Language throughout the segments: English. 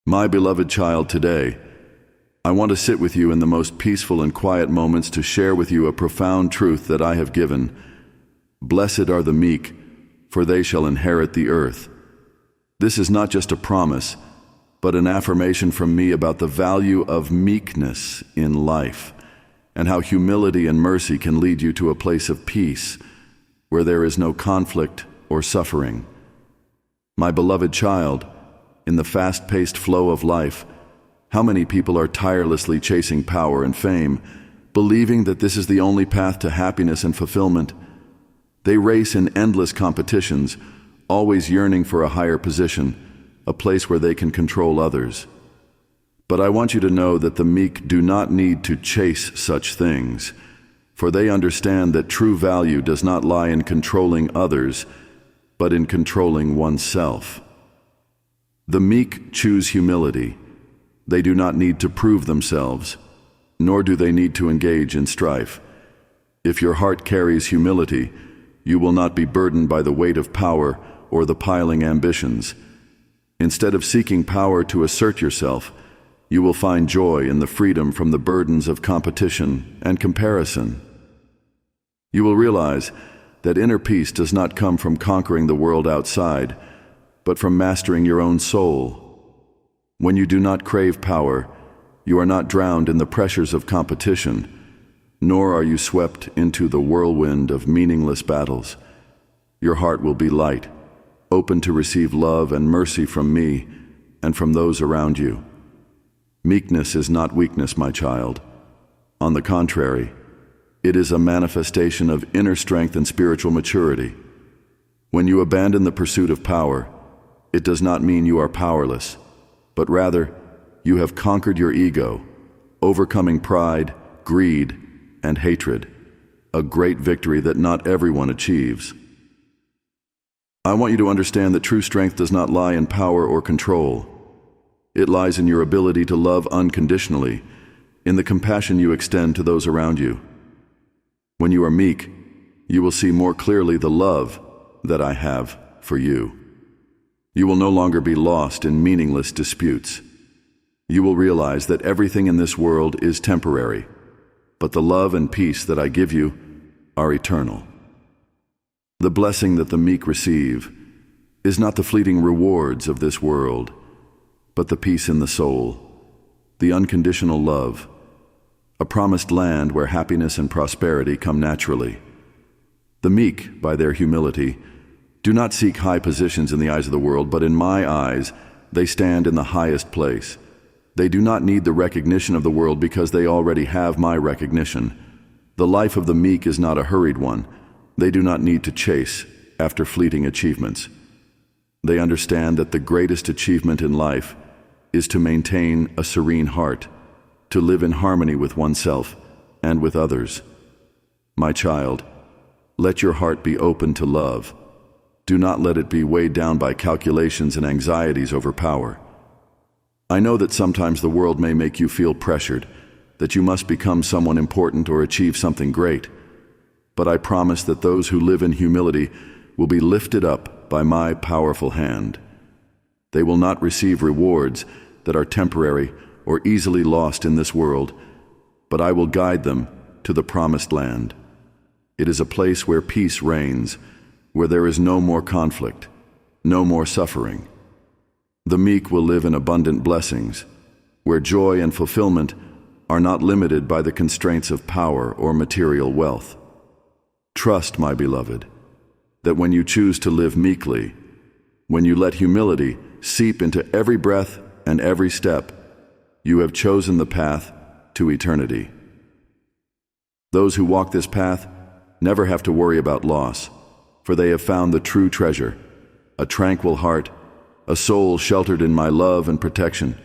My beloved child, today, I want to sit with you in the most peaceful and quiet moments to share with you a profound truth that I have given. Blessed are the meek, for they shall inherit the earth. This is not just a promise, but an affirmation from me about the value of meekness in life, and how humility and mercy can lead you to a place of peace, where there is no conflict or suffering. My beloved child, in the fast-paced flow of life, how many people are tirelessly chasing power and fame, believing that this is the only path to happiness and fulfillment? They race in endless competitions, always yearning for a higher position, a place where they can control others. But I want you to know that the meek do not need to chase such things, for they understand that true value does not lie in controlling others, but in controlling oneself. The meek choose humility. They do not need to prove themselves, nor do they need to engage in strife. If your heart carries humility, you will not be burdened by the weight of power or the piling ambitions. Instead of seeking power to assert yourself, you will find joy in the freedom from the burdens of competition and comparison. You will realize that inner peace does not come from conquering the world outside, but from mastering your own soul. When you do not crave power, you are not drowned in the pressures of competition, nor are you swept into the whirlwind of meaningless battles. Your heart will be light, open to receive love and mercy from me and from those around you. Meekness is not weakness, my child. On the contrary, it is a manifestation of inner strength and spiritual maturity. When you abandon the pursuit of power, it does not mean you are powerless, but rather, you have conquered your ego, overcoming pride, greed, and hatred, a great victory that not everyone achieves. I want you to understand that true strength does not lie in power or control. It lies in your ability to love unconditionally, in the compassion you extend to those around you. When you are meek, you will see more clearly the love that I have for you. You will no longer be lost in meaningless disputes. You will realize that everything in this world is temporary, but the love and peace that I give you are eternal. The blessing that the meek receive is not the fleeting rewards of this world, but the peace in the soul, the unconditional love, a promised land where happiness and prosperity come naturally. The meek, by their humility, do not seek high positions in the eyes of the world, but in my eyes, they stand in the highest place. They do not need the recognition of the world because they already have my recognition. The life of the meek is not a hurried one. They do not need to chase after fleeting achievements. They understand that the greatest achievement in life is to maintain a serene heart, to live in harmony with oneself and with others. My child, let your heart be open to love. Do not let it be weighed down by calculations and anxieties over power. I know that sometimes the world may make you feel pressured, that you must become someone important or achieve something great. But I promise that those who live in humility will be lifted up by my powerful hand. They will not receive rewards that are temporary or easily lost in this world, but I will guide them to the promised land. It is a place where peace reigns, where there is no more conflict, no more suffering. The meek will live in abundant blessings, where joy and fulfillment are not limited by the constraints of power or material wealth. Trust, my beloved, that when you choose to live meekly, when you let humility seep into every breath and every step, you have chosen the path to eternity. Those who walk this path never have to worry about loss, for they have found the true treasure, a tranquil heart, a soul sheltered in my love and protection.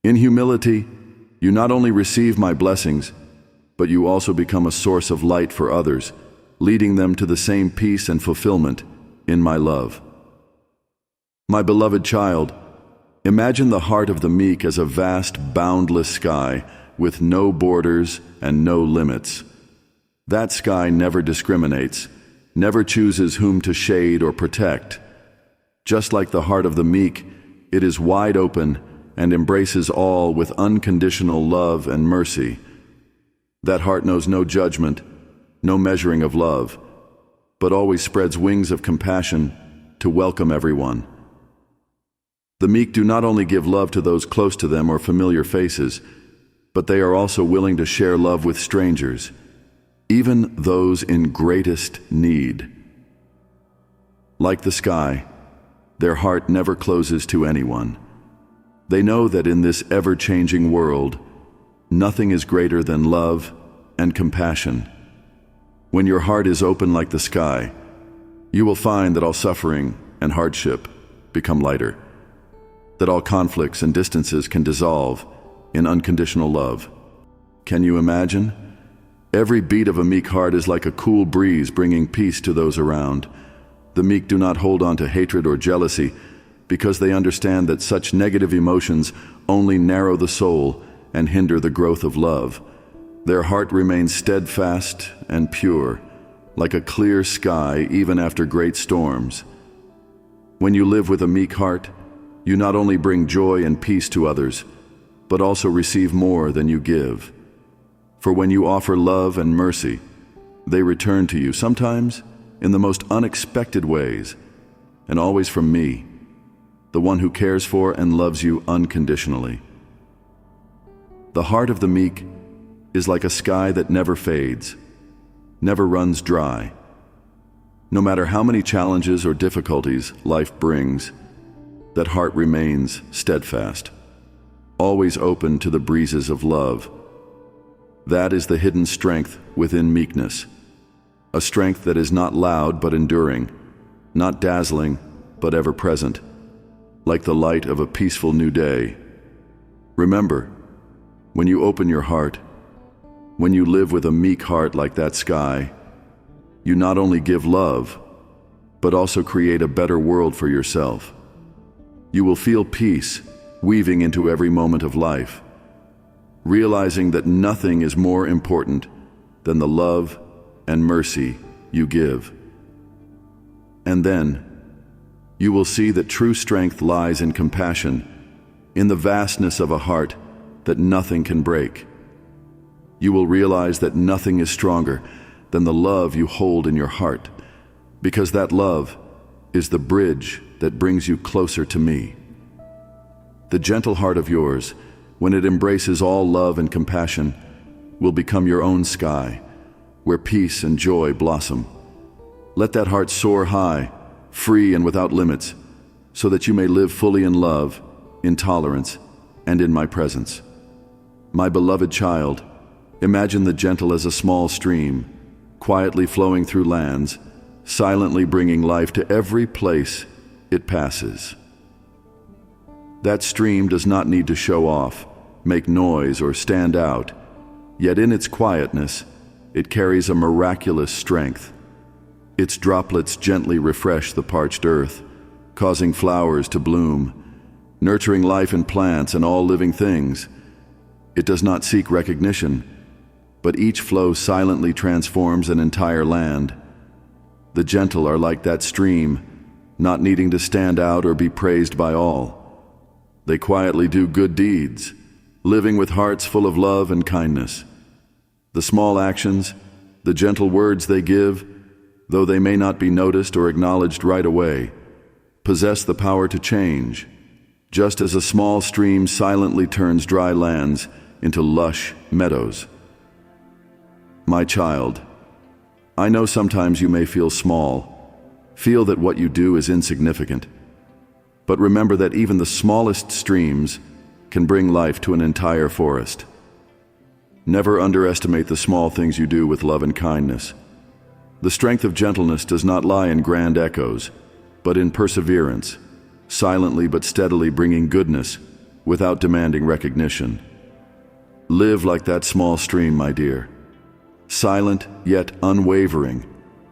In humility, you not only receive my blessings, but you also become a source of light for others, leading them to the same peace and fulfillment in my love. My beloved child, imagine the heart of the meek as a vast, boundless sky with no borders and no limits. That sky never discriminates, never chooses whom to shade or protect. Just like the heart of the meek, it is wide open, and embraces all with unconditional love and mercy. That heart knows no judgment, no measuring of love, but always spreads wings of compassion to welcome everyone. The meek do not only give love to those close to them or familiar faces, but they are also willing to share love with strangers, even those in greatest need. Like the sky, their heart never closes to anyone. They know that in this ever-changing world, nothing is greater than love and compassion. When your heart is open like the sky, you will find that all suffering and hardship become lighter, that all conflicts and distances can dissolve in unconditional love. Can you imagine? Every beat of a meek heart is like a cool breeze bringing peace to those around. The meek do not hold on to hatred or jealousy because they understand that such negative emotions only narrow the soul and hinder the growth of love. Their heart remains steadfast and pure, like a clear sky even after great storms. When you live with a meek heart, you not only bring joy and peace to others, but also receive more than you give. For when you offer love and mercy, they return to you, sometimes in the most unexpected ways, and always from me, the one who cares for and loves you unconditionally. The heart of the meek is like a sky that never fades, never runs dry. No matter how many challenges or difficulties life brings, that heart remains steadfast, always open to the breezes of love. That is the hidden strength within meekness, a strength that is not loud but enduring, not dazzling but ever present, like the light of a peaceful new day. Remember, when you open your heart, when you live with a meek heart like that sky, you not only give love, but also create a better world for yourself. You will feel peace weaving into every moment of life, realizing that nothing is more important than the love and mercy you give. And then, you will see that true strength lies in compassion, in the vastness of a heart that nothing can break. You will realize that nothing is stronger than the love you hold in your heart, because that love is the bridge that brings you closer to me. The gentle heart of yours, when it embraces all love and compassion, will become your own sky, where peace and joy blossom. Let that heart soar high, free and without limits, so that you may live fully in love, in tolerance, and in my presence. My beloved child, imagine the gentle as a small stream, quietly flowing through lands, silently bringing life to every place it passes. That stream does not need to show off, make noise, or stand out, yet in its quietness, it carries a miraculous strength. Its droplets gently refresh the parched earth, causing flowers to bloom, nurturing life in plants and all living things. It does not seek recognition, but each flow silently transforms an entire land. The gentle are like that stream, not needing to stand out or be praised by all. They quietly do good deeds, living with hearts full of love and kindness. The small actions, the gentle words they give, though they may not be noticed or acknowledged right away, possess the power to change, just as a small stream silently turns dry lands into lush meadows. My child, I know sometimes you may feel small, feel that what you do is insignificant, but remember that even the smallest streams can bring life to an entire forest. Never underestimate the small things you do with love and kindness. The strength of gentleness does not lie in grand echoes, but in perseverance, silently but steadily bringing goodness without demanding recognition. Live like that small stream, my dear. Silent yet unwavering,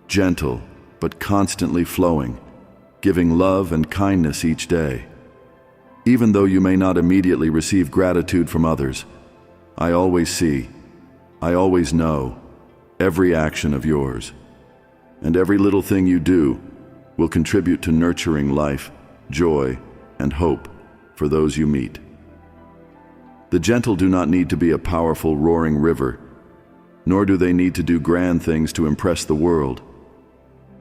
gentle but constantly flowing, giving love and kindness each day. Even though you may not immediately receive gratitude from others, I always see, I always know every action of yours. And every little thing you do will contribute to nurturing life, joy, and hope for those you meet. The gentle do not need to be a powerful, roaring river, nor do they need to do grand things to impress the world.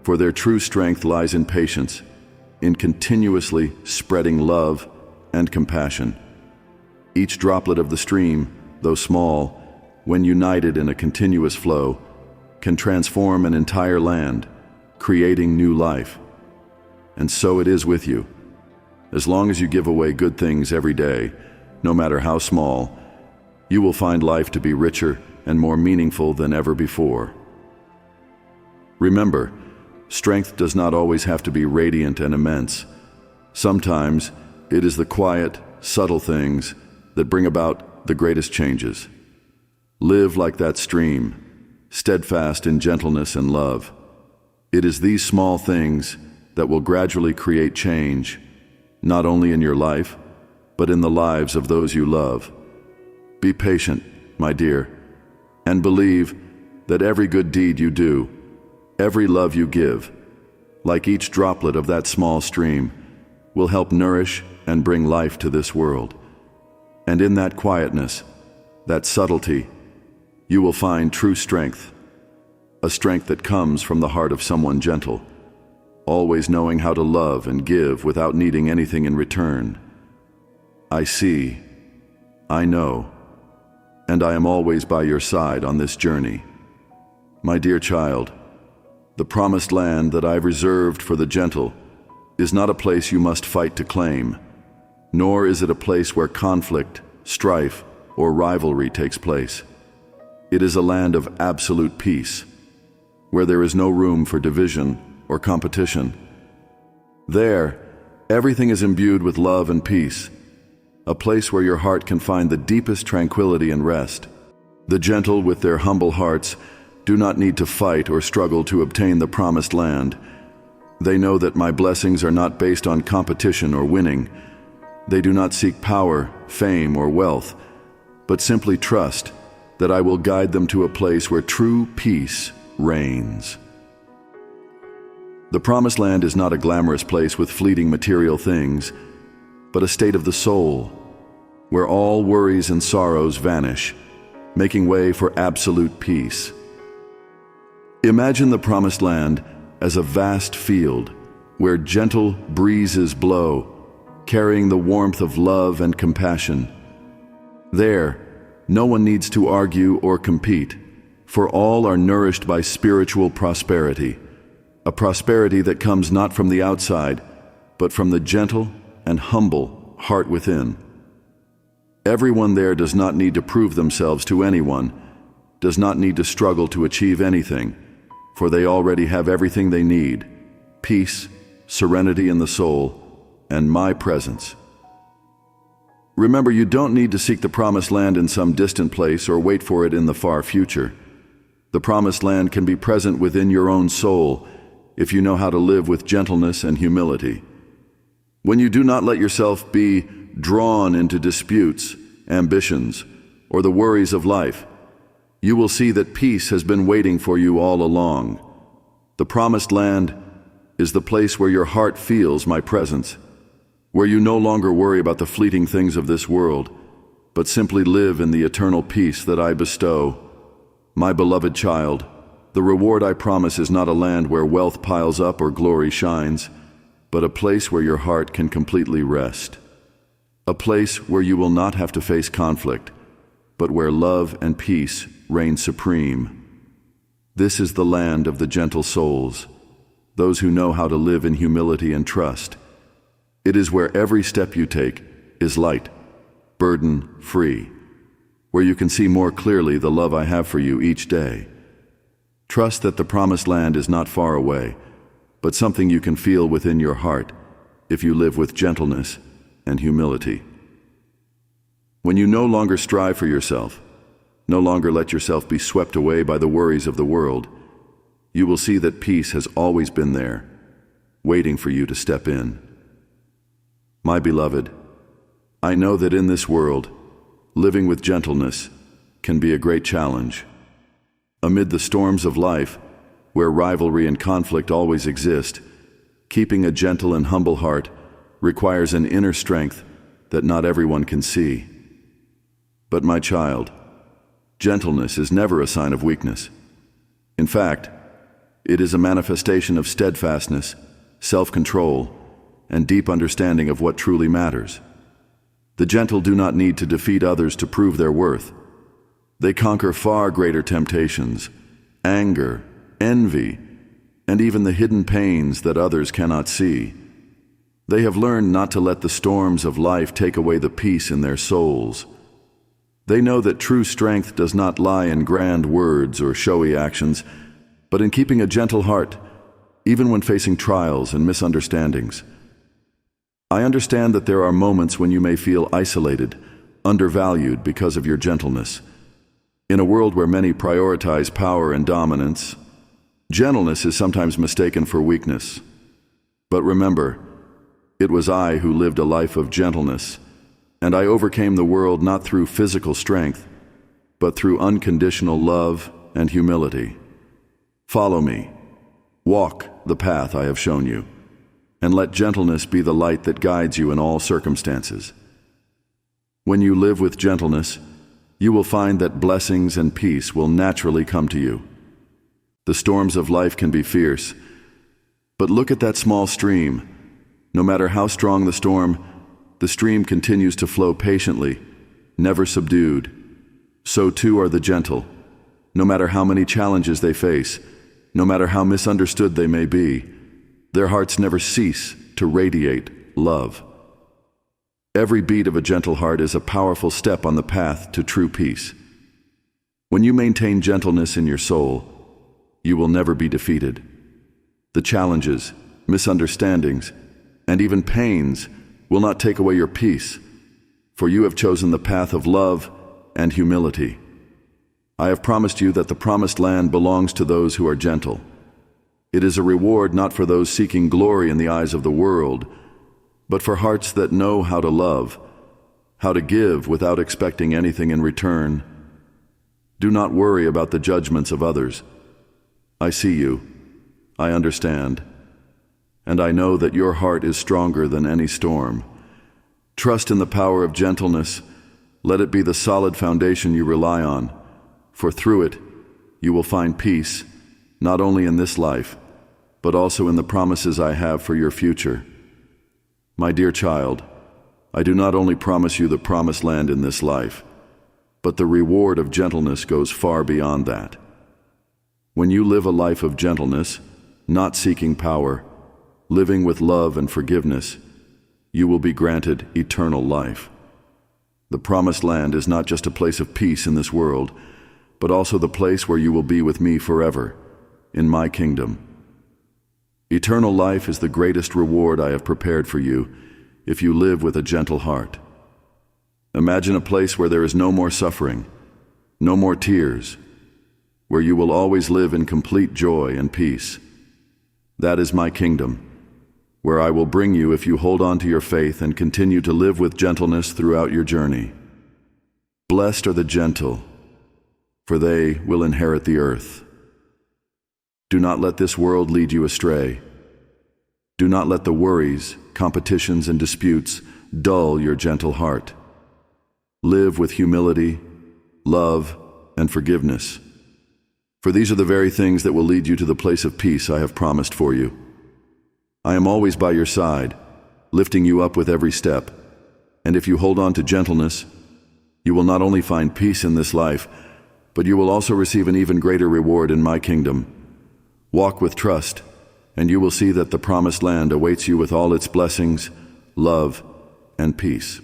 For their true strength lies in patience, in continuously spreading love and compassion. Each droplet of the stream, though small, when united in a continuous flow, can transform an entire land, creating new life. And so it is with you. As long as you give away good things every day, no matter how small, you will find life to be richer and more meaningful than ever before. Remember, strength does not always have to be radiant and immense. Sometimes it is the quiet, subtle things that bring about the greatest changes. Live like that stream, steadfast in gentleness and love. It is these small things that will gradually create change, not only in your life, but in the lives of those you love. Be patient, my dear, and believe that every good deed you do, every love you give, like each droplet of that small stream, will help nourish and bring life to this world. And in that quietness, that subtlety, you will find true strength, a strength that comes from the heart of someone gentle, always knowing how to love and give without needing anything in return. I see, I know, and I am always by your side on this journey. My dear child, the promised land that I've reserved for the gentle is not a place you must fight to claim, nor is it a place where conflict, strife, or rivalry takes place. It is a land of absolute peace, where there is no room for division or competition. There, everything is imbued with love and peace, a place where your heart can find the deepest tranquility and rest. The gentle, with their humble hearts, do not need to fight or struggle to obtain the promised land. They know that my blessings are not based on competition or winning. They do not seek power, fame, or wealth, but simply trust that I will guide them to a place where true peace reigns. The promised land is not a glamorous place with fleeting material things, but a state of the soul, where all worries and sorrows vanish, making way for absolute peace. Imagine the promised land as a vast field where gentle breezes blow, carrying the warmth of love and compassion. There, no one needs to argue or compete, for all are nourished by spiritual prosperity, a prosperity that comes not from the outside, but from the gentle and humble heart within. Everyone there does not need to prove themselves to anyone, does not need to struggle to achieve anything, for they already have everything they need: peace, serenity in the soul, and my presence. Remember, you don't need to seek the promised land in some distant place or wait for it in the far future. The promised land can be present within your own soul if you know how to live with gentleness and humility. When you do not let yourself be drawn into disputes, ambitions, or the worries of life, you will see that peace has been waiting for you all along. The promised land is the place where your heart feels my presence, where you no longer worry about the fleeting things of this world, but simply live in the eternal peace that I bestow. My beloved child, the reward I promise is not a land where wealth piles up or glory shines, but a place where your heart can completely rest. A place where you will not have to face conflict, but where love and peace reign supreme. This is the land of the gentle souls, those who know how to live in humility and trust. It is where every step you take is light, burden-free, where you can see more clearly the love I have for you each day. Trust that the promised land is not far away, but something you can feel within your heart if you live with gentleness and humility. When you no longer strive for yourself, no longer let yourself be swept away by the worries of the world, you will see that peace has always been there, waiting for you to step in. My beloved, I know that in this world, living with gentleness can be a great challenge. Amid the storms of life, where rivalry and conflict always exist, keeping a gentle and humble heart requires an inner strength that not everyone can see. But my child, gentleness is never a sign of weakness. In fact, it is a manifestation of steadfastness, self-control, and deep understanding of what truly matters. The gentle do not need to defeat others to prove their worth. They conquer far greater temptations, anger, envy, and even the hidden pains that others cannot see. They have learned not to let the storms of life take away the peace in their souls. They know that true strength does not lie in grand words or showy actions, but in keeping a gentle heart, even when facing trials and misunderstandings. I understand that there are moments when you may feel isolated, undervalued because of your gentleness. In a world where many prioritize power and dominance, gentleness is sometimes mistaken for weakness. But remember, it was I who lived a life of gentleness, and I overcame the world not through physical strength, but through unconditional love and humility. Follow me. Walk the path I have shown you, and let gentleness be the light that guides you in all circumstances. When you live with gentleness, you will find that blessings and peace will naturally come to you. The storms of life can be fierce, but look at that small stream. No matter how strong the stream continues to flow patiently, never subdued. So too are the gentle. No matter how many challenges they face, no matter how misunderstood they may be, their hearts never cease to radiate love. Every beat of a gentle heart is a powerful step on the path to true peace. When you maintain gentleness in your soul, you will never be defeated. The challenges, misunderstandings, and even pains will not take away your peace, for you have chosen the path of love and humility. I have promised you that the promised land belongs to those who are gentle. It is a reward not for those seeking glory in the eyes of the world, but for hearts that know how to love, how to give without expecting anything in return. Do not worry about the judgments of others. I see you, I understand, and I know that your heart is stronger than any storm. Trust in the power of gentleness. Let it be the solid foundation you rely on, for through it you will find peace, not only in this life, but also in the promises I have for your future. My dear child, I do not only promise you the promised land in this life, but the reward of gentleness goes far beyond that. When you live a life of gentleness, not seeking power, living with love and forgiveness, you will be granted eternal life. The promised land is not just a place of peace in this world, but also the place where you will be with me forever, in my kingdom. Eternal life is the greatest reward I have prepared for you if you live with a gentle heart. Imagine a place where there is no more suffering, no more tears, where you will always live in complete joy and peace. That is my kingdom, where I will bring you if you hold on to your faith and continue to live with gentleness throughout your journey. Blessed are the gentle, for they will inherit the earth. Do not let this world lead you astray. Do not let the worries, competitions, and disputes dull your gentle heart. Live with humility, love, and forgiveness, for these are the very things that will lead you to the place of peace I have promised for you. I am always by your side, lifting you up with every step, and if you hold on to gentleness, you will not only find peace in this life, but you will also receive an even greater reward in my kingdom. Walk with trust, and you will see that the promised land awaits you with all its blessings, love, and peace.